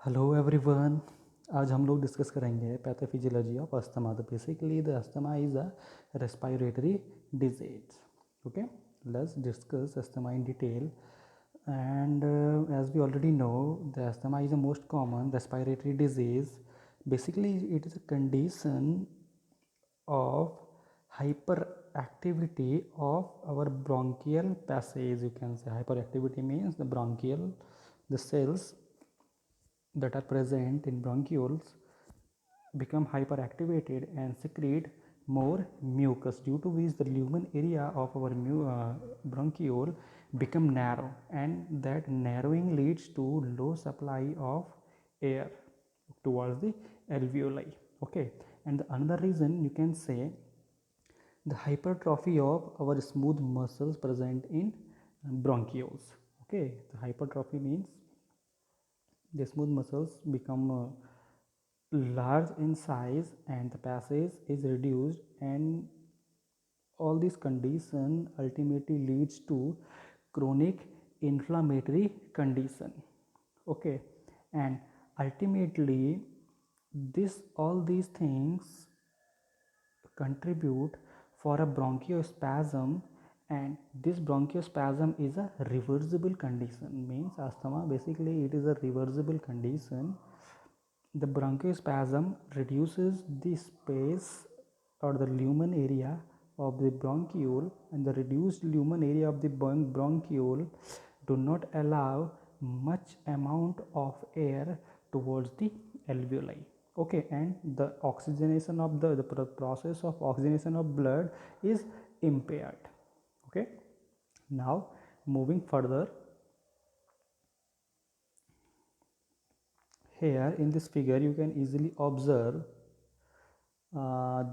Hello everyone. आज हम लोग डिस्कस करेंगे पैथोफिजियोलॉजी ऑफ अस्थमा। तो basically the asthma is a respiratory disease. Okay, let's discuss asthma in detail. And as we already know, the asthma is the most common respiratory disease. Basically, it is a condition of hyperactivity of our bronchial passage. You can say hyperactivity means the cells that are present in bronchioles become hyperactivated and secrete more mucus, due to which the lumen area of our bronchiole become narrow, and that narrowing leads to low supply of air towards the alveoli. Okay, and the another reason you can say the hypertrophy of our smooth muscles present in bronchioles. Okay, the hypertrophy means the smooth muscles become large in size and the passage is reduced, and all this condition ultimately leads to chronic inflammatory condition. Okay, and ultimately this all these things contribute for a bronchospasm, and this bronchospasm is a reversible condition. Means asthma basically it is a reversible condition. The bronchospasm reduces the space or the lumen area of the bronchiole, and the reduced lumen area of the bronchiole do not allow much amount of air towards the alveoli. Okay, and the oxygenation of the process of oxygenation of blood is impaired. Okay, now moving further, here in this figure you can easily observe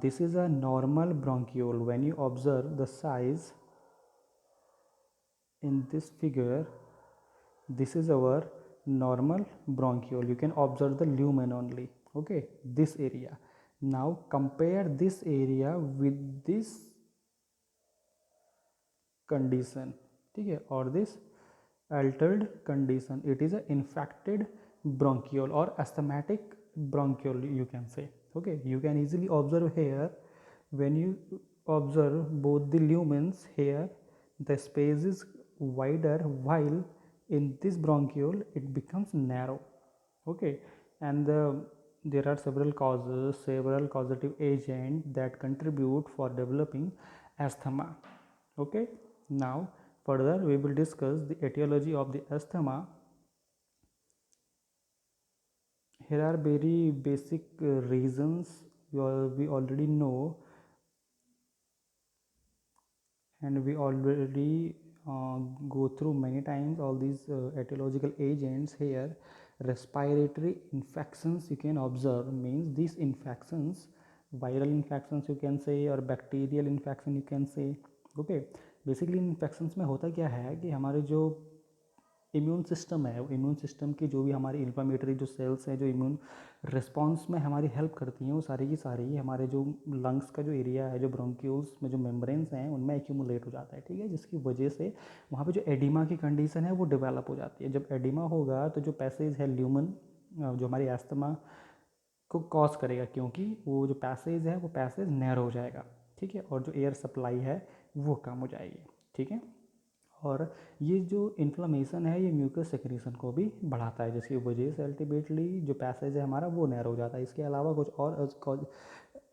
this is a normal bronchiole. When you observe the size in this figure, this is our normal bronchiole. You can observe the lumen only. Okay, this area. Now compare this area with this condition, ठीक है, और this altered condition. It is a infected bronchiole or asthmatic bronchiole, you can say. Okay, you can easily observe here, when you observe both the lumens here, the space is wider, while in this bronchiole it becomes narrow. Okay, and there are several causative agents that contribute for developing asthma. Okay, now further we will discuss the etiology of the asthma. Here are very basic reasons we already know, and we already go through many times all these etiological agents. Here, respiratory infections you can observe, means these infections, viral infections you can say, or bacterial infection you can say. Okay, basically infections में होता क्या है कि हमारे जो immune system है, immune system की जो भी हमारी इन्फ्लामेटरी जो सेल्स हैं जो इम्यून रिस्पॉन्स में हमारी हेल्प करती हैं, वो सारी की सारी हमारे जो लंग्स का जो एरिया है, जो ब्रोंक्यूल्स में जो मेम्ब्रेन्स हैं उनमें एक्यूमुलेट हो जाता है. ठीक है, जिसकी वजह से वहाँ पे जो एडिमा की कंडीशन है वो डेवलप हो जाती है. जब एडिमा होगा तो जो पैसेज है ल्यूमन, जो हमारी एस्थमा को कॉज करेगा, क्योंकि वो जो पैसेज है वो पैसेज नैरो हो जाएगा. ठीक है, और जो एयर सप्लाई है वो कम हो जाएगी. ठीक है, और ये जो इन्फ्लामेशन है ये म्यूकस सेक्रेशन को भी बढ़ाता है, जिसकी वजह से अल्टीमेटली जो पैसेज है हमारा वो नैरो हो जाता है. इसके अलावा कुछ और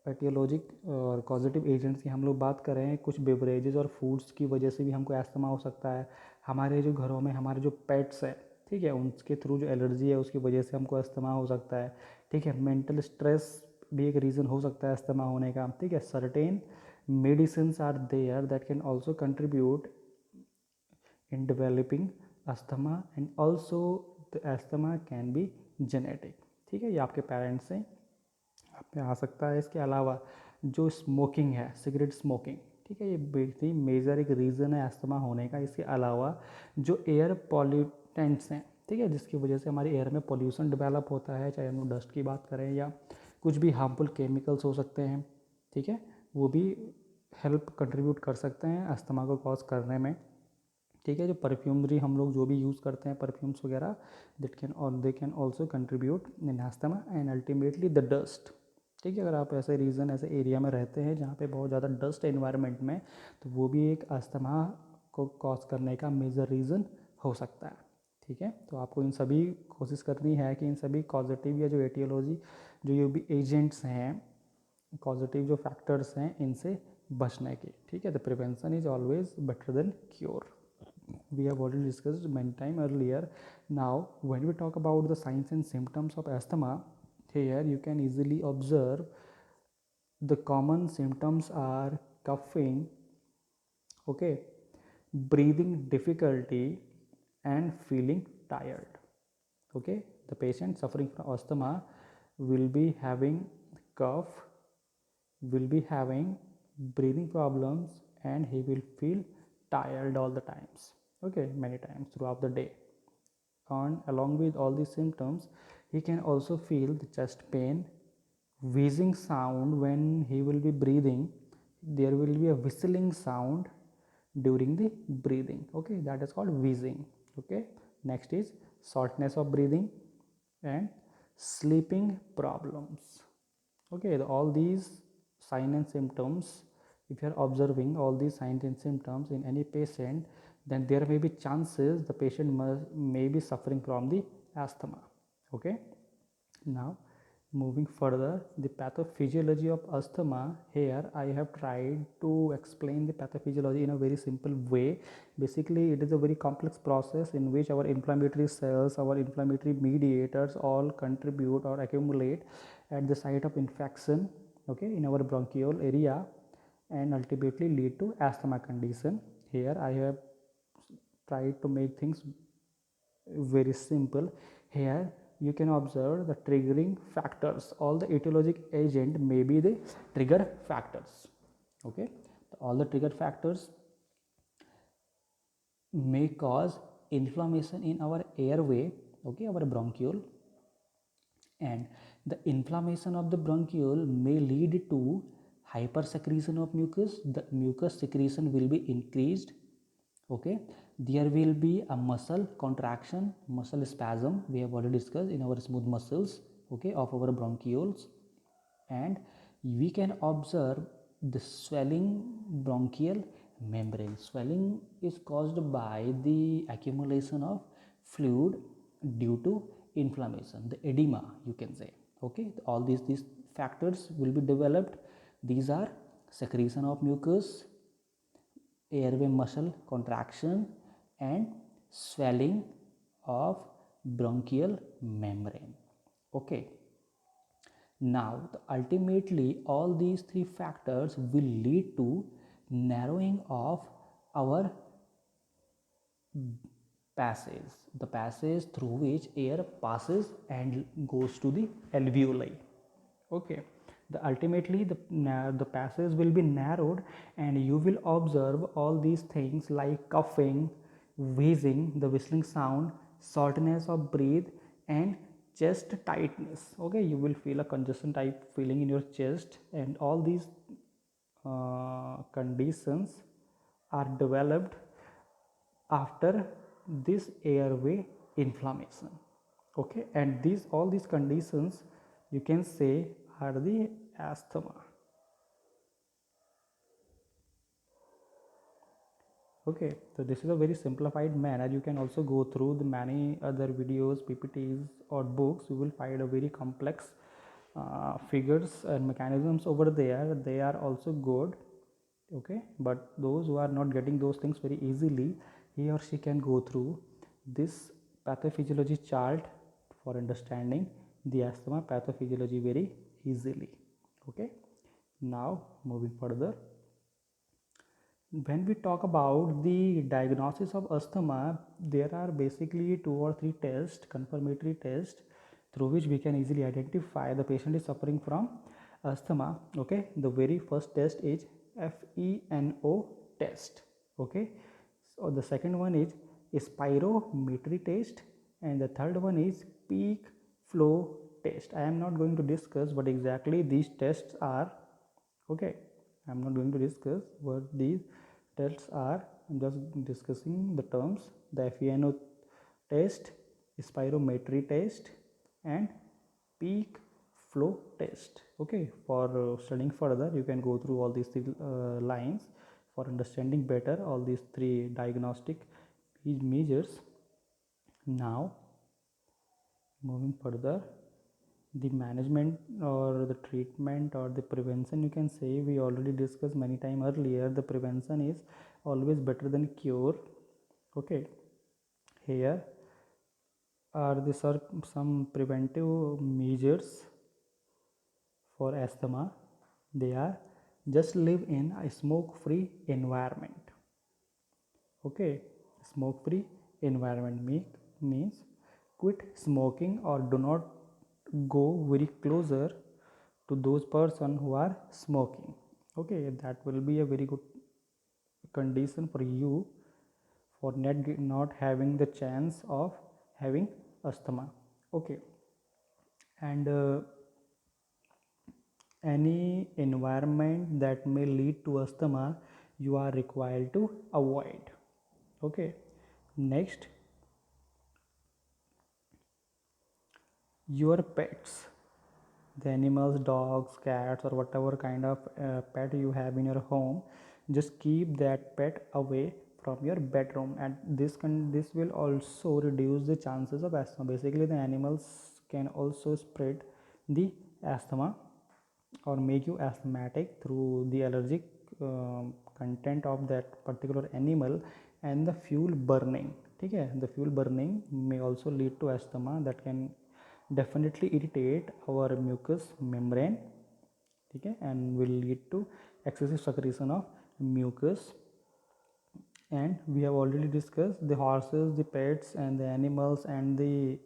एटियोलॉजिक और कॉजेटिव एजेंट्स की हम लोग बात करें, कुछ बेवरेजेस और फूड्स की वजह से भी हमको एस्थमा हो सकता है. हमारे जो घरों में हमारे जो पेट्स है, ठीक है, उनके थ्रू जो एलर्जी है उसकी वजह से हमको एस्थमा हो सकता है. ठीक है, मेंटल स्ट्रेस भी एक रीज़न हो सकता है एस्थमा होने का. ठीक है, certain medicines are there that can also contribute in developing asthma, and also the asthma can be genetic. ठीक है, ये आपके पेरेंट्स से आप में आ सकता है. इसके अलावा जो स्मोकिंग है, सिगरेट स्मोकिंग, ठीक है, ये बेहतरीन मेजर एक रीज़न है एस्थमा होने का. इसके अलावा जो एयर पॉल्यूटेंट्स हैं, ठीक है, जिसकी वजह से हमारी एयर में पॉल्यूशन डेवलप होता है, चाहे हम डस्ट की बात करें या कुछ भी हार्मफुल केमिकल्स हो सकते हैं. ठीक है, वो भी हेल्प कंट्रीब्यूट कर सकते हैं अस्थमा को कॉज करने में. ठीक है। जो परफ्यूमरी हम लोग जो भी यूज़ करते हैं परफ्यूम्स वगैरह, they can also contribute in asthma and ultimately the dust. ठीक है, अगर आप ऐसे रीजन ऐसे एरिया में रहते हैं जहाँ पे बहुत ज़्यादा डस्ट है इन्वायरमेंट में, तो वो भी एक अस्थमा को कॉज करने का मेजर रीज़न हो सकता है। ठीक है, तो आपको इन सभी कोशिश करनी है कि इन सभी कॉजेटिव या जो एटियोलॉजी जो ये भी एजेंट्स हैं, कॉजेटिव जो फैक्टर्स हैं, इनसे बचने की। ठीक है, the prevention is always better than cure. We have already discussed many time earlier. Now when we talk about the signs and symptoms of asthma, here you can easily observe the common symptoms are coughing, okay, breathing difficulty and feeling tired. Okay, the patient suffering from asthma will be having cough, will be having breathing problems, and he will feel tired all the times, okay, many times throughout the day. And along with all these symptoms, he can also feel the chest pain, wheezing sound when he will be breathing. There will be a whistling sound during the breathing, okay, that is called wheezing. Okay, next is shortness of breathing and sleeping problems. Okay, all these signs and symptoms, if you are observing all these signs and symptoms in any patient, then there may be chances the patient may be suffering from the asthma. Okay, now moving further, the pathophysiology of asthma. Here I have tried to explain the pathophysiology in a very simple way. Basically, it is a very complex process in which our inflammatory cells, our inflammatory mediators all contribute or accumulate at the site of infection, okay, in our bronchial area, and ultimately lead to asthma condition. Here I have tried to make things very simple. Here you can observe the triggering factors. All the etiologic agent may be the trigger factors. Okay, all the trigger factors may cause inflammation in our airway, okay, our bronchiole, and the inflammation of the bronchiole may lead to hypersecretion of mucus. The mucus secretion will be increased. Okay, there will be a muscle contraction, muscle spasm, we have already discussed in our smooth muscles, okay, of our bronchioles, and we can observe the swelling bronchial membrane. Swelling is caused by the accumulation of fluid due to inflammation, the edema you can say. Okay, all these factors will be developed. These are secretion of mucus, airway muscle contraction, and swelling of bronchial membrane. Okay, now ultimately all these three factors will lead to narrowing of our passage, the passage through which air passes and goes to the alveoli. Okay, ultimately the passage will be narrowed, and you will observe all these things like coughing, wheezing, the whistling sound, shortness of breath, and chest tightness. Okay, you will feel a congestion type feeling in your chest, and all these conditions are developed after this airway inflammation. Okay, and all these conditions you can say are the asthma. Okay, so this is a very simplified manner. You can also go through the many other videos, PPTs or books. You will find a very complex figures and mechanisms over there. They are also good. Okay, but those who are not getting those things very easily, he or she can go through this pathophysiology chart for understanding the asthma pathophysiology very easily. Okay, now moving further, when we talk about the diagnosis of asthma, there are basically 2 or 3 tests, confirmatory tests, through which we can easily identify the patient is suffering from asthma. Okay, the very first test is FeNO test. Okay, so the second one is spirometry test, and the third one is peak flow test. I am not going to discuss what exactly these tests are. Okay, I am not going to discuss what these tests are. I'm just discussing the terms: the FeNO test, spirometry test, and peak flow test. Okay, for studying further, you can go through all these three lines for understanding better all these three diagnostic measures. Now, moving further, the management or the treatment or the prevention, you can say, we already discussed many time earlier. The prevention is always better than cure. Okay, here are these are some preventive measures for asthma. They are: just live in a smoke free environment. Okay, smoke free environment means quit smoking or do not go very closer to those person who are smoking. Okay, that will be a very good condition for you for not having the chance of having asthma. Okay, and any environment that may lead to asthma you are required to avoid. Okay, next, your pets, the animals, dogs, cats, or whatever kind of pet you have in your home, just keep that pet away from your bedroom, and this will also reduce the chances of asthma. Basically, the animals can also spread the asthma or make you asthmatic through the allergic content of that particular animal. And the fuel burning, okay, the fuel burning may also lead to asthma. That can definitely irritate our mucous membrane, okay, and will lead to excessive secretion of mucus. And we have already discussed the horses, the pets and the animals and the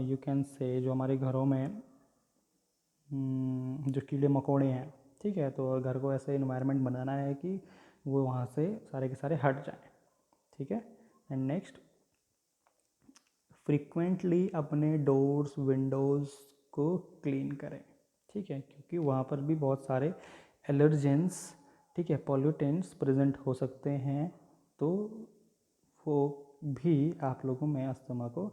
you can say जो हमारे घरों में जो कीड़े मकोड़े हैं, ठीक है, तो घर को ऐसे इन्वायरमेंट बनाना है कि वो वहाँ से सारे के सारे हट जाएं, ठीक है। एंड नेक्स्ट, फ्रीक्वेंटली अपने डोर्स विंडोज़ को क्लीन करें, ठीक है, क्योंकि वहाँ पर भी बहुत सारे एलर्जेंस, ठीक है, पॉल्यूटेंट्स प्रेजेंट हो सकते हैं, तो वो भी आप लोगों में अस्थमा को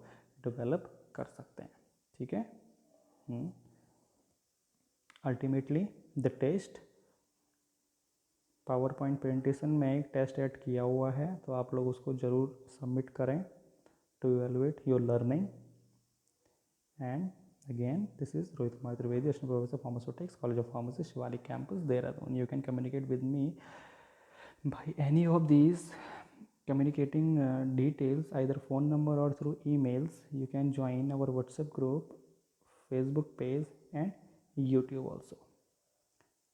डेवलप कर सकते हैं, ठीक है। Ultimately the test, PowerPoint presentation में एक टेस्ट ऐड किया हुआ है, तो आप लोग उसको ज़रूर सबमिट करें to evaluate your learning. And again, this is Rohit Kumar Trivedi, Assistant Professor Pharmaceutics, College of Pharmacy, Shivalik Campus, Dehradun. You can communicate with me by any of these communicating details, either phone number or through emails. You can join our WhatsApp group, Facebook page and YouTube also.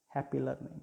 Happy learning.